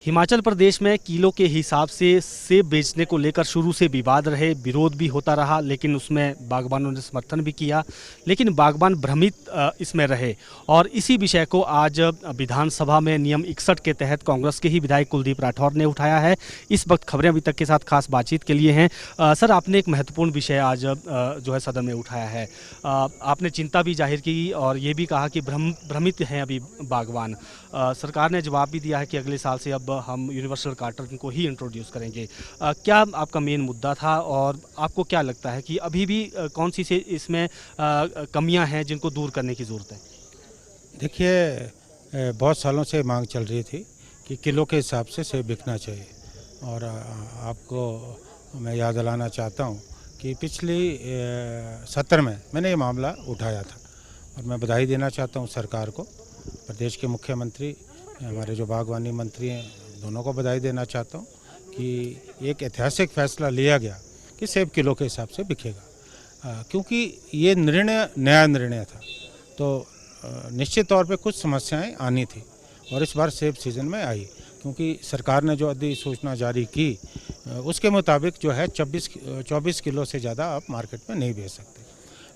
हिमाचल प्रदेश में किलो के हिसाब से सेब बेचने को लेकर शुरू से विवाद रहे, विरोध भी होता रहा, लेकिन उसमें बागबानों ने समर्थन भी किया। लेकिन बागबान भ्रमित इसमें रहे और इसी विषय को आज विधानसभा में नियम 61 के तहत कांग्रेस के ही विधायक कुलदीप राठौर ने उठाया है। इस वक्त खबरें अभी तक के साथ खास बातचीत के लिए हैं। सर, आपने एक महत्वपूर्ण विषय आज जो है सदन में उठाया है। आपने चिंता भी जाहिर की और ये भी कहा कि भ्रमित हैं अभी बागवान। सरकार ने जवाब भी दिया है कि अगले साल से अब हम यूनिवर्सल कार्टन को ही इंट्रोड्यूस करेंगे। क्या आपका मेन मुद्दा था और आपको क्या लगता है कि अभी भी कौन सी से इसमें कमियां हैं जिनको दूर करने की ज़रूरत है? देखिए, बहुत सालों से मांग चल रही थी कि किलो के हिसाब से सेब बिकना चाहिए। और आपको मैं याद दिलाना चाहता हूँ कि पिछली सत्र में मैंने ये मामला उठाया था और मैं बधाई देना चाहता हूँ सरकार को, प्रदेश के मुख्यमंत्री, हमारे जो बागवानी मंत्री हैं, दोनों को बधाई देना चाहता हूँ कि एक ऐतिहासिक फैसला लिया गया कि सेब किलो के हिसाब से बिकेगा। क्योंकि ये नया निर्णय था, तो निश्चित तौर पे कुछ समस्याएं आनी थी और इस बार सेब सीज़न में आई, क्योंकि सरकार ने जो अधिसूचना जारी की उसके मुताबिक जो है 24 किलो से ज़्यादा आप मार्केट में नहीं बेच सकते।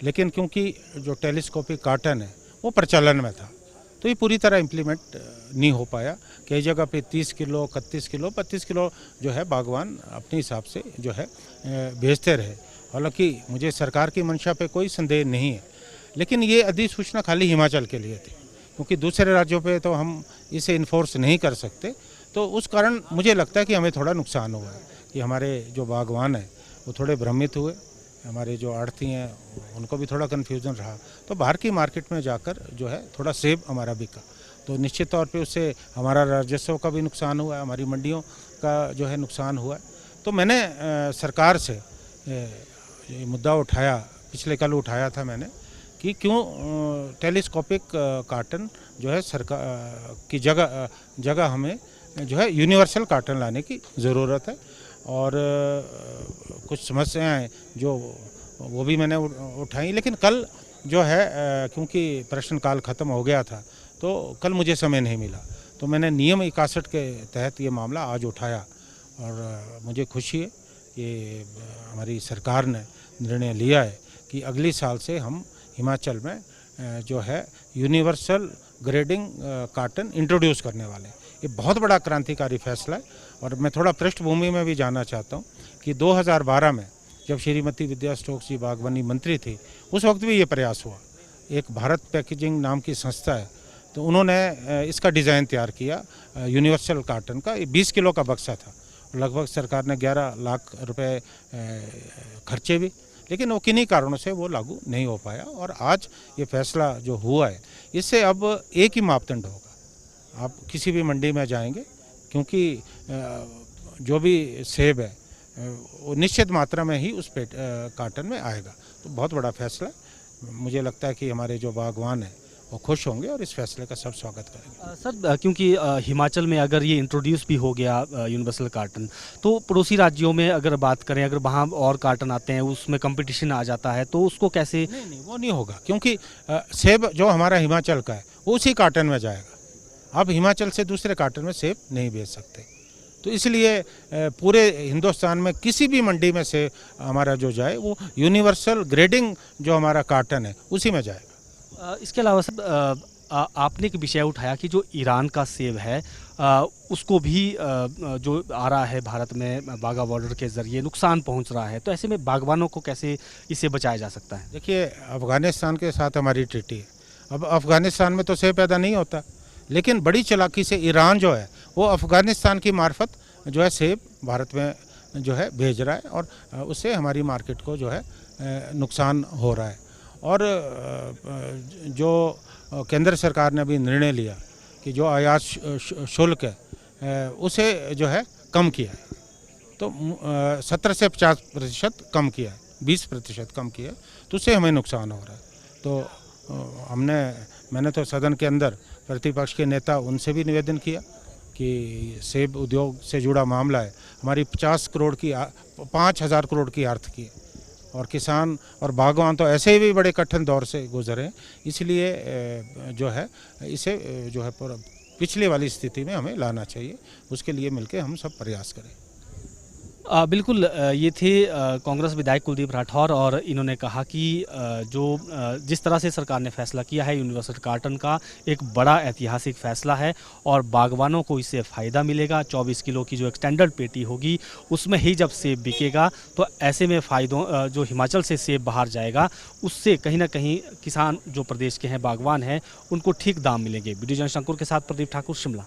लेकिन क्योंकि जो टेलीस्कोपिक कार्टन है वो प्रचलन में था, तो ये पूरी तरह इम्प्लीमेंट नहीं हो पाया। कई जगह पे 30 किलो, 31 किलो, 32 किलो जो है बागवान अपने हिसाब से जो है बेचते रहे। हालांकि मुझे सरकार की मंशा पे कोई संदेह नहीं है, लेकिन ये अधिसूचना खाली हिमाचल के लिए थी, क्योंकि दूसरे राज्यों पे तो हम इसे इन्फोर्स नहीं कर सकते। तो उस कारण मुझे लगता है कि हमें थोड़ा नुकसान हुआ है कि हमारे जो बागवान हैं वो थोड़े भ्रमित हुए, हमारे जो आढ़ती हैं उनको भी थोड़ा कन्फ्यूज़न रहा। तो बाहर की मार्केट में जाकर जो है थोड़ा सेब हमारा बिका, तो निश्चित तौर पे उससे हमारा राजस्व का भी नुकसान हुआ है, हमारी मंडियों का जो है नुकसान हुआ है। तो मैंने सरकार से ये मुद्दा उठाया, पिछले कल उठाया था मैंने, कि क्यों टेलीस्कोपिक कार्टन जो है सरकार की जगह हमें जो है यूनिवर्सल कार्टन लाने की ज़रूरत है। और कुछ समस्याएं जो वो भी मैंने उठाई, लेकिन कल जो है क्योंकि प्रश्नकाल ख़त्म हो गया था तो कल मुझे समय नहीं मिला, तो मैंने नियम 61 के तहत ये मामला आज उठाया। और मुझे खुशी है कि हमारी सरकार ने निर्णय लिया है कि अगले साल से हम हिमाचल में जो है यूनिवर्सल ग्रेडिंग कार्टन इंट्रोड्यूस करने वाले हैं। ये बहुत बड़ा क्रांतिकारी फैसला है। और मैं थोड़ा पृष्ठभूमि में भी जानना चाहता हूँ कि 2012 में जब श्रीमती विद्या स्टोक्स जी बागवानी मंत्री थी, उस वक्त भी ये प्रयास हुआ। एक भारत पैकेजिंग नाम की संस्था है, तो उन्होंने इसका डिज़ाइन तैयार किया यूनिवर्सल कार्टन का। 20 किलो का बक्सा था, लगभग सरकार ने 11 लाख रुपए खर्चे भी, लेकिन वो किन्हीं कारणों से वो लागू नहीं हो पाया। और आज ये फैसला जो हुआ है, इससे अब एक ही मापदंड होगा। आप किसी भी मंडी में जाएंगे, क्योंकि जो भी सेब है वो निश्चित मात्रा में ही उस कार्टन में आएगा। तो बहुत बड़ा फैसला है। मुझे लगता है कि हमारे जो बागवान हैं वो खुश होंगे और इस फैसले का सब स्वागत करेंगे। सर, क्योंकि हिमाचल में अगर ये इंट्रोड्यूस भी हो गया यूनिवर्सल कार्टन, तो पड़ोसी राज्यों में अगर बात करें, अगर वहाँ और कार्टन आते हैं, उसमें कंपटीशन आ जाता है, तो उसको कैसे? नहीं, वो नहीं होगा, क्योंकि सेब जो हमारा हिमाचल का है वो उसी कार्टन में जाएगा। आप हिमाचल से दूसरे कार्टन में सेब नहीं बेच सकते। तो इसलिए पूरे हिंदुस्तान में किसी भी मंडी में से हमारा जो जाए वो यूनिवर्सल ग्रेडिंग जो हमारा कार्टन है उसी में जाएगा। इसके अलावा सर, आपने एक विषय उठाया कि जो ईरान का सेब है उसको भी जो आ रहा है भारत में वाघा बॉर्डर के ज़रिए नुकसान पहुंच रहा है, तो ऐसे में बागवानों को कैसे इससे बचाया जा सकता है? देखिए, अफ़गानिस्तान के साथ हमारी ट्रीटी है। अब अफ़गानिस्तान में तो सेब पैदा नहीं होता, लेकिन बड़ी चालाकी से ईरान जो है वो अफ़गानिस्तान की मार्फत जो है सेब भारत में जो है भेज रहा है, और उससे हमारी मार्केट को जो है नुकसान हो रहा है। और जो केंद्र सरकार ने अभी निर्णय लिया कि जो आयात शुल्क है उसे जो है कम किया है, तो 17 से 50% कम किया है, 20% कम किया है, तो उससे हमें नुकसान हो रहा है। तो मैंने तो सदन के अंदर प्रतिपक्ष के नेता उनसे भी निवेदन किया कि सेब उद्योग से जुड़ा मामला है, हमारी 5,000 करोड़ की आर्थिक है, और किसान और बागवान तो ऐसे ही भी बड़े कठिन दौर से गुजरे हैं। इसलिए जो है इसे जो है पिछले वाली स्थिति में हमें लाना चाहिए। उसके लिए मिलकर हम सब प्रयास करें। बिल्कुल ये थे कांग्रेस विधायक कुलदीप राठौर और इन्होंने कहा कि जिस तरह से सरकार ने फैसला किया है यूनिवर्सल कार्टन का एक बड़ा ऐतिहासिक फैसला है और बागवानों को इससे फ़ायदा मिलेगा। 24 किलो की जो एक्सटेंडर्ड पेटी होगी उसमें ही जब सेब बिकेगा तो ऐसे में फ़ायदों जो हिमाचल से सेब बाहर जाएगा उससे कहीं ना कहीं किसान जो प्रदेश के हैं बागवान हैं उनको ठीक दाम मिलेंगे। वीडियो जर्नलिस्ट अंकुर के साथ प्रदीप ठाकुर, शिमला।